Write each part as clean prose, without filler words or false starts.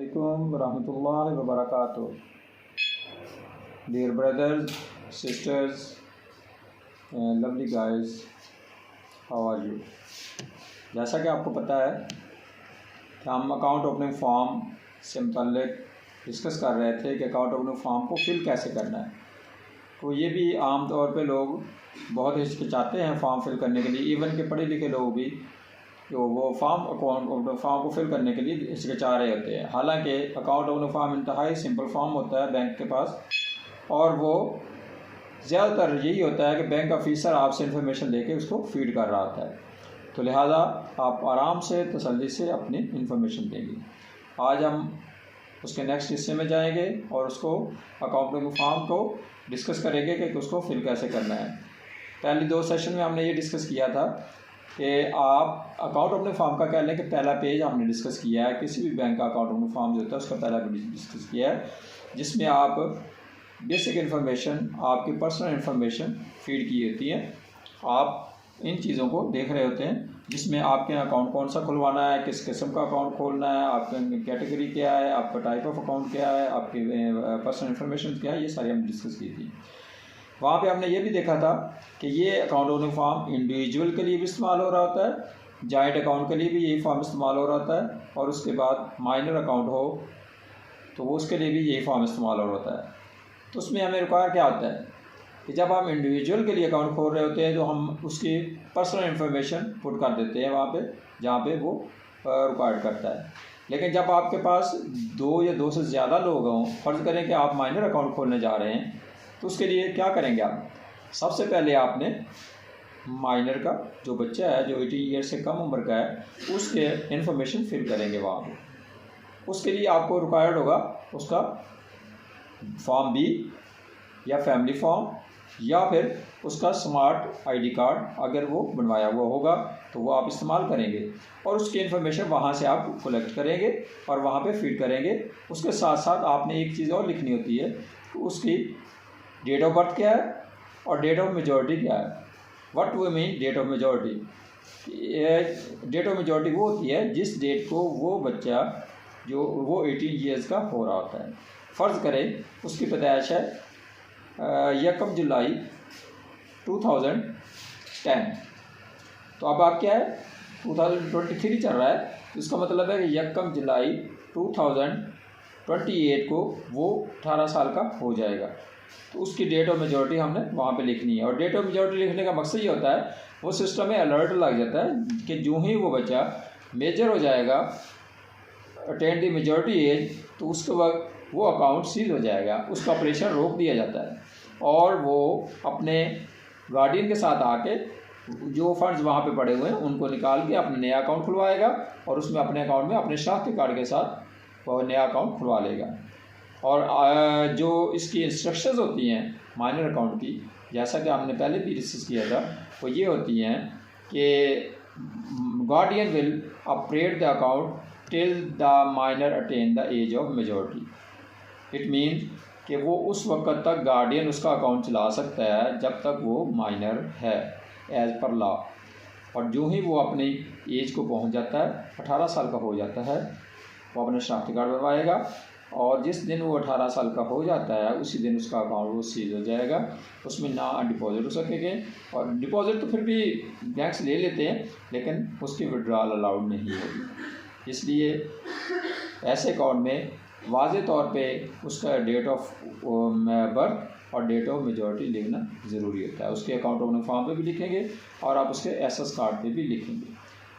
Assalamualaikum warahmatullahi wabarakatuh. Dear brothers, sisters, and lovely guys, how are you? जैसा कि आपको पता है कि हम अकाउंट ओपनिंग फॉर्म से मुतल्लिक डिस्कस कर रहे थे कि अकाउंट ओपनिंग फॉर्म को फिल कैसे करना है। तो ये भी आम तौर पे लोग बहुत हिचकिचाते हैं फॉर्म फिल करने के लिए। इवन के पढ़े लिखे लोग भी तो वो फॉर्म को फिल करने के लिए हिचकिचा रहे होते हैं। हालांकि अकाउंट ओपनिंग फॉर्म इंतहाई सिंपल फॉर्म होता है बैंक के पास, और वो ज़्यादातर यही होता है कि बैंक ऑफिसर आपसे इन्फॉर्मेशन लेके उसको फीड कर रहा होता है। तो लिहाजा आप आराम से तसल्ली से अपनी इन्फॉर्मेशन देंगे। आज हम उसके नेक्स्ट हिस्से में जाएंगे और उसको अकाउंट ओपनिंग फॉर्म को डिस्कस करेंगे कि उसको फिल कैसे करना है। पहले 2 सेशन में हमने ये डिस्कस किया था कि आप अकाउंट ओपनिंग फॉर्म का कह लें कि पहला पेज हमने डिस्कस किया है। किसी भी बैंक का अकाउंट ओपनिंग फॉर्म जो होता है उसका पहला पेज डिस्कस किया है, जिसमें आप बेसिक इन्फॉर्मेशन, आपकी पर्सनल इन्फॉर्मेशन फीड की होती है। आप इन चीज़ों को देख रहे होते हैं, जिसमें आपके अकाउंट कौन सा खुलवाना है, किस किस्म का अकाउंट खोलना है, आपकी कैटेगरी क्या है, आपका टाइप ऑफ अकाउंट क्या है, आपकी पर्सनल इन्फॉर्मेशन क्या है, ये सारी हमने डिस्कस की थी। वहाँ पे हमने ये भी देखा था कि ये अकाउंट ओपनिंग फॉर्म इंडिविजुअल के लिए भी इस्तेमाल हो रहा होता है, जॉइंट अकाउंट के लिए भी यही फॉर्म इस्तेमाल हो रहा होता है, और उसके बाद माइनर अकाउंट हो तो वो उसके लिए भी यही फॉर्म इस्तेमाल हो रहा होता है। तो उसमें हमें रिक्वायर क्या होता है कि जब हम इंडिविजुअल के लिए अकाउंट खोल रहे होते हैं तो हम उसकी पर्सनल इन्फॉर्मेशन पुट कर देते हैं वहाँ पे जहाँ पे वो रिक्वायर्ड करता है। लेकिन जब आपके पास 2 या 2 से ज़्यादा लोग हों, फ़र्ज़ करें कि आप माइनर अकाउंट खोलने जा रहे हैं, तो उसके लिए क्या करेंगे आप? सबसे पहले आपने माइनर का जो बच्चा है, जो 18 ईयर से कम उम्र का है, उसके इन्फॉर्मेशन फिल करेंगे वहाँ पे। उसके लिए आपको रिक्वायर्ड होगा उसका फॉर्म बी या फैमिली फॉर्म, या फिर उसका स्मार्ट आईडी कार्ड अगर वो बनवाया हुआ होगा तो वो आप इस्तेमाल करेंगे, और उसकी इन्फॉर्मेशन वहाँ से आप कलेक्ट करेंगे और वहाँ पे फीड करेंगे। उसके साथ साथ आपने एक चीज़ और लिखनी होती है, उसकी डेट ऑफ बर्थ क्या है और डेट ऑफ मेजॉरिटी क्या है। What we mean date of majority? Date of majority वो होती है जिस डेट को वो बच्चा जो वो 18 ईयर्स का हो रहा होता है। फ़र्ज़ करें उसकी पैदाइश है 1 जुलाई 2010, तो अब आप क्या है 2023 चल रहा है, तो इसका मतलब है कि 1 जुलाई 2028 को वो 18 साल का हो जाएगा। तो उसकी डेट ऑफ मेजॉरिटी हमने वहाँ पे लिखनी है। और डेट ऑफ मेजॉरिटी लिखने का मकसद ये होता है, वो सिस्टम में अलर्ट लग जाता है कि जो ही वो बच्चा मेजर हो जाएगा, अटेन द मेजॉरिटी एज, तो उसके वक्त वो अकाउंट सील हो जाएगा, उसका ऑपरेशन रोक दिया जाता है, और वो अपने गार्डियन के साथ आके जो फंड्स वहाँ पे पड़े हुए हैं उनको निकाल के अपना नया अकाउंट खुलवाएगा, और उसमें अपने अकाउंट में अपने शनाख्ती कार्ड के साथ वो नया अकाउंट खुलवा लेगा। और जो इसकी इंस्ट्रक्शंस होती हैं माइनर अकाउंट की, जैसा कि हमने पहले भी डिस्कस किया था, वो ये होती हैं कि guardian will operate the account till the minor attain the age of majority. It mean कि वो उस वक्त तक गार्डियन उसका अकाउंट चला सकता है जब तक वो माइनर है एज़ पर लॉ, और जो ही वो अपनी एज को पहुंच जाता है, 18 साल का हो जाता है, वो अपने शनाख्ती कार्ड बनवाएगा, और जिस दिन वो 18 साल का हो जाता है उसी दिन उसका अकाउंट वो सीज हो जाएगा। उसमें ना डिपॉजिट हो सकेंगे, और डिपॉजिट तो फिर भी बैंक से ले लेते हैं, लेकिन उसकी विड्रॉल अलाउड नहीं होगी। इसलिए ऐसे अकाउंट में वाज़े तौर पे उसका डेट ऑफ बर्थ और डेट ऑफ मेजॉरिटी लिखना ज़रूरी होता है। उसके अकाउंट ओपनिंग फॉर्म पे भी लिखेंगे और आप उसके एसएस कार्ड पे भी लिखेंगे।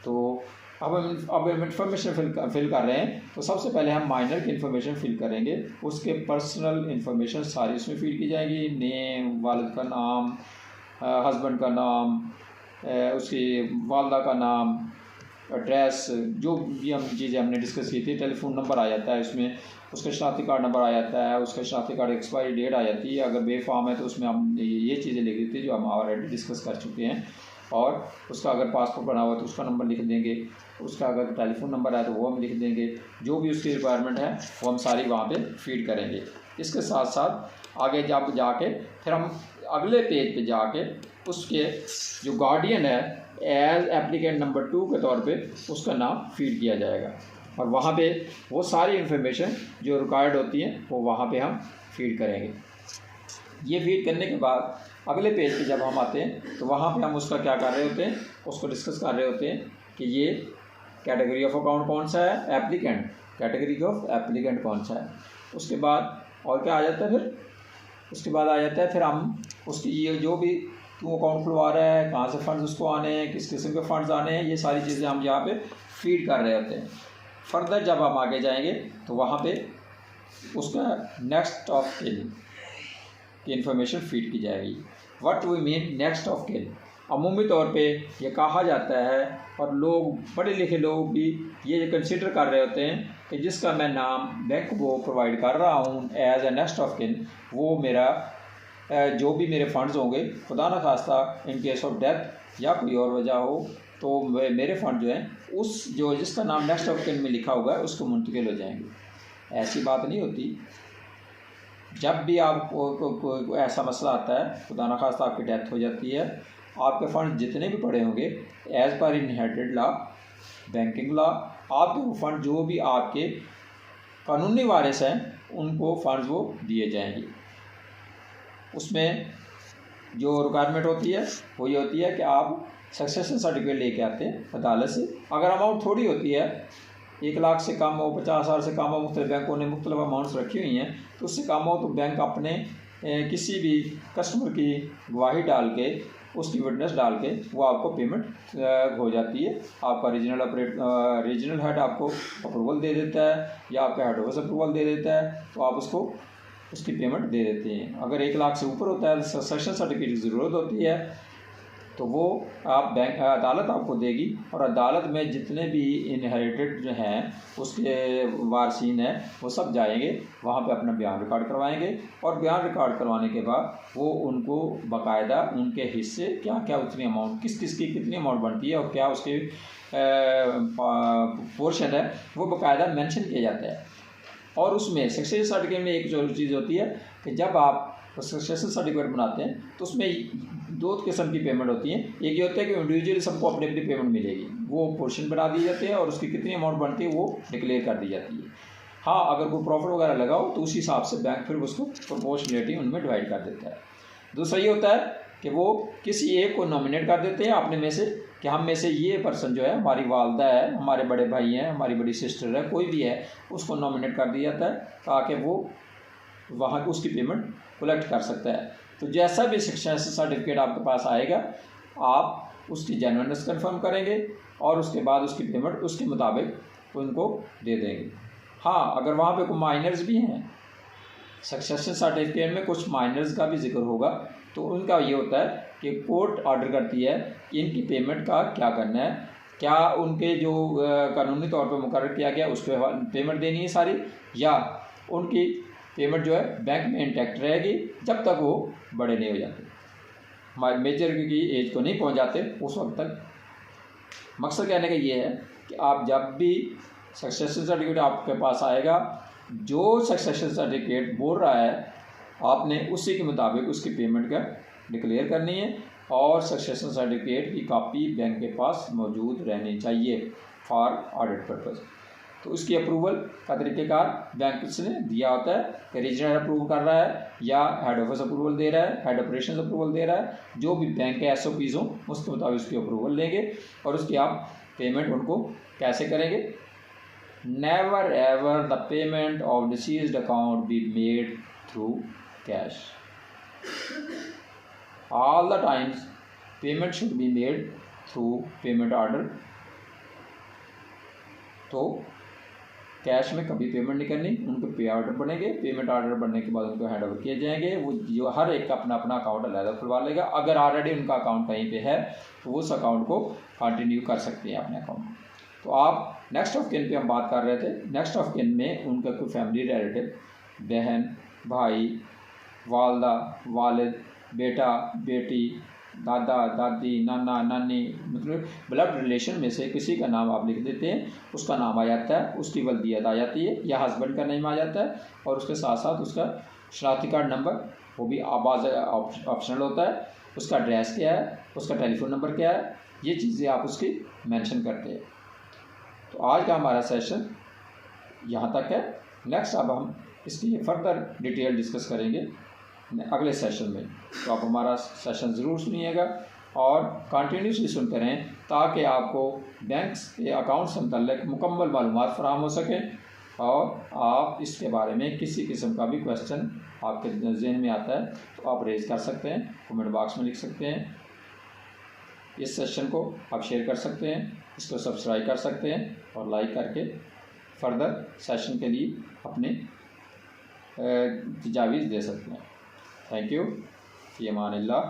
तो अब हम इन्फॉर्मेशन फिल कर रहे हैं, तो सबसे पहले हम माइनर की इन्फॉर्मेशन फिल करेंगे। उसके पर्सनल इन्फॉर्मेशन सारी उसमें फिल की जाएगी, नेम, वालिद का नाम, हस्बैंड का नाम, उसकी वालदा का नाम, एड्रेस, जो भी हम चीज़ें हमने डिस्कस की थी। टेलीफोन नंबर आ जाता है उसमें, उसका शनाख्ती कार्ड नंबर आ जाता है, उसका शनाख्ती कार्ड एक्सपायरी डेट आ जाती है। अगर बे फॉर्म है तो उसमें हम ये चीज़ें लिख देते हैं जो हम ऑलरेडी डिस्कस कर चुके हैं। और उसका अगर पासपोर्ट बना हुआ है तो उसका नंबर लिख देंगे, उसका अगर टेलीफोन नंबर है तो वो हम लिख देंगे। जो भी उसकी रिक्वायरमेंट है वो हम सारी वहाँ पे फीड करेंगे। इसके साथ साथ आगे जब जाके फिर हम अगले पेज पे जाके उसके जो गार्डियन है एज एप्लीकेंट नंबर 2 के तौर पे उसका नाम फीड किया जाएगा। और वहाँ पे वो सारी इन्फॉर्मेशन जो रिक्वायर्ड होती हैं वो वहाँ पे हम फीड करेंगे। ये फीड करने के बाद अगले पेज पे जब हम आते हैं तो वहाँ पे हम उसका क्या कर रहे होते हैं, उसको डिस्कस कर रहे होते हैं कि ये कैटेगरी ऑफ अकाउंट कौन सा है, एप्लीकेंट, कैटेगरी ऑफ एप्लीकेंट कौन सा है। उसके बाद और क्या आ जाता है, फिर उसके बाद आ जाता है फिर हम उसकी ये जो भी क्यों अकाउंट खुलवा रहा है, कहाँ से फंड्स उसको आने हैं, किस किस्म के फंड्स आने हैं, ये सारी चीज़ें हम यहाँ पे फीड कर रहे होते हैं। फर्दर जब हम आगे जाएंगे तो वहाँ पे उसका नेक्स्ट ऑफ किन की इंफॉर्मेशन फीड की जाएगी। What we mean next of kin, अमूमी तौर पे ये कहा जाता है और लोग, पढ़े लिखे लोग भी ये कंसिडर कर रहे होते हैं कि जिसका मैं नाम बैंक को प्रोवाइड कर रहा हूँ एज ए नेक्स्ट ऑफ किन, वो मेरा जो भी मेरे फंड्स होंगे, खुदा न खास्ता इन केस ऑफ डेथ या कोई और वजह हो, तो मेरे फंड जो हैं उस जो जिसका नाम नेक्स्ट ऑफ किन में लिखा होगा है उसको मुंतकिल हो जाएंगे। ऐसी बात नहीं होती। जब भी आपको ऐसा मसला आता है, खुदा न खास्ता आपकी डेथ हो जाती है, आपके फंड जितने भी पड़े होंगे as per inherited law, banking law, आपके वो फंड जो भी आपके कानूनी वारिस हैं उनको फंड्स वो दिए जाएंगे। उसमें जो रिक्वायरमेंट होती है वो ये होती है कि आप सक्सेशन सर्टिफिकेट लेके आते हैं अदालत से। अगर अमाउंट थोड़ी होती है, 1 लाख से कम हो, 50,000 से कम हो, मुख्तलिफ बैंकों ने मुख्तलिफ अमाउंट्स रखी हुई हैं, तो उससे कम हो तो बैंक अपने किसी भी कस्टमर की गवाही डाल के, उसकी विटनेस डाल के वो आपको पेमेंट हो जाती है। आपका रीजनल हेड आपको अप्रूवल दे देता है या आपका हेड ऑफिस अप्रूवल दे देता है, तो आप उसको उसकी पेमेंट दे देते हैं। अगर 1 लाख से ऊपर होता है, सक्सेशन सर्टिफिकेट की ज़रूरत होती है, तो वो आप बैंक अदालत आपको देगी और अदालत में जितने भी इनहेरिटेड जो हैं उसके वारसीन हैं वो सब जाएंगे, वहाँ पे अपना बयान रिकॉर्ड करवाएंगे और बयान रिकॉर्ड करवाने के बाद वो उनको बाकायदा उनके हिस्से क्या क्या उतनी अमाउंट किस किस की कितनी अमाउंट बनती है और क्या उसके पोर्शन है वो बाकायदा मेंशन किया जाता है। और उसमें सक्सेशन सर्टिफिकेट में एक जो चीज़ होती है कि जब आप सक्सेशन सर्टिफिकेट बनाते हैं तो उसमें 2 किस्म की पेमेंट होती हैं। एक ये होता है कि इंडिविजुअली सबको अपनी अपनी पेमेंट मिलेगी, वो पोर्शन बना दी जाती है और उसकी कितनी अमाउंट बनती है वो डिक्लेयर कर दी जाती है। हाँ, अगर कोई प्रॉफिट वगैरह लगाओ तो उसी हिसाब से बैंक फिर उसको प्रोपोर्शनलिटी उनमें डिवाइड कर देता है। दूसरा ये होता है कि वो किसी एक को नॉमिनेट कर देते हैं अपने में से कि हम में से ये पर्सन जो है, हमारी वालदा है, हमारे बड़े भाई हैं, हमारी बड़ी सिस्टर है, कोई भी है, उसको नॉमिनेट कर दिया जाता है ताकि वो वहाँ की उसकी पेमेंट कलेक्ट कर सकता है। तो जैसा भी सक्सेशन सर्टिफिकेट आपके पास आएगा आप उसकी जेन्युइननेस कंफर्म करेंगे और उसके बाद उसकी पेमेंट उसके मुताबिक उनको दे देंगे। हाँ, अगर वहाँ पे कोई माइनर्स भी हैं, सक्सेशन सर्टिफिकेट में कुछ माइनर्स का भी जिक्र होगा, तो उनका ये होता है कि कोर्ट ऑर्डर करती है कि इनकी पेमेंट का क्या करना है, क्या उनके जो कानूनी तौर पर मुकर्रर किया गया उस पर पेमेंट देनी है सारी, या उनकी पेमेंट जो है बैंक में इंटैक्ट रहेगी जब तक वो बड़े नहीं हो जाते, मेजर की एज को नहीं पहुंच जाते उस वक्त तक। मकसद कहने का ये है कि आप जब भी सक्सेशन सर्टिफिकेट आपके पास आएगा, जो सक्सेशन सर्टिफिकेट बोल रहा है आपने उसी के मुताबिक उसकी पेमेंट का डिक्लेयर करनी है और सक्सेशन सर्टिफिकेट की कॉपी बैंक के पास मौजूद रहनी चाहिए फॉर ऑडिट पर्पज़। तो उसकी अप्रूवल का तरीक़ेकार बैंक ने दिया होता है कि रीजनल अप्रूव कर रहा है या हेड ऑफिस अप्रूवल दे रहा है, हेड ऑपरेशन अप्रूवल दे रहा है, जो भी बैंक के SOPs हों उसके मुताबिक उसकी अप्रूवल लेंगे और उसकी आप पेमेंट उनको कैसे करेंगे। Never ever the payment of deceased account be made through cash, all the times payment should be made through payment order। तो कैश में कभी पेमेंट नहीं करनी, उनको पे ऑर्डर बनेंगे, पेमेंट ऑर्डर बनने के बाद उनको हैंड ओवर किए जाएंगे। वो जो हर एक का अपना अपना अकाउंट अलग खुलवा लेगा। अगर ऑलरेडी उनका अकाउंट कहीं पे है तो उस अकाउंट को कंटिन्यू कर सकते हैं अपने अकाउंट। तो आप नेक्स्ट ऑफ किन पे हम बात कर रहे थे। नेक्स्ट ऑफ किन में उनका कोई फैमिली रिलेटिव, बहन, भाई, वालदा, वालिद, बेटा, बेटी, दादा, दादी, नाना, नानी, मतलब ब्लड रिलेशन में से किसी का नाम आप लिख देते हैं, उसका नाम आ जाता है, उसकी वल्दियत आ जाती है या हस्बैंड का नाम आ जाता है और उसके साथ साथ उसका शनाख्ती कार्ड नंबर वो भी आवाज़ ऑप्शनल होता है, उसका एड्रेस क्या है, उसका टेलीफोन नंबर क्या है, ये चीज़ें आप उसकी मेंशन करते हैं। तो आज का हमारा सेशन यहाँ तक है। नेक्स्ट अब हम इसकी फर्दर डिटेल डिस्कस करेंगे अगले सेशन में। तो आप हमारा सेशन ज़रूर सुनिएगा और कंटिन्यूसली सुनते रहें ताकि आपको बैंक्स के अकाउंट से मुतल्लिक मुकम्मल मालूमात फराहम हो सकें और आप इसके बारे में किसी किस्म का भी क्वेश्चन आपके जहन में आता है तो आप रेज़ कर सकते हैं, कमेंट बॉक्स में लिख सकते हैं। इस सेशन को आप शेयर कर सकते हैं, इसको सब्सक्राइब कर सकते हैं और लाइक करके फर्दर सेशन के लिए अपने तजावीज़ दे सकते हैं। Thank you. Fee Aman Allah.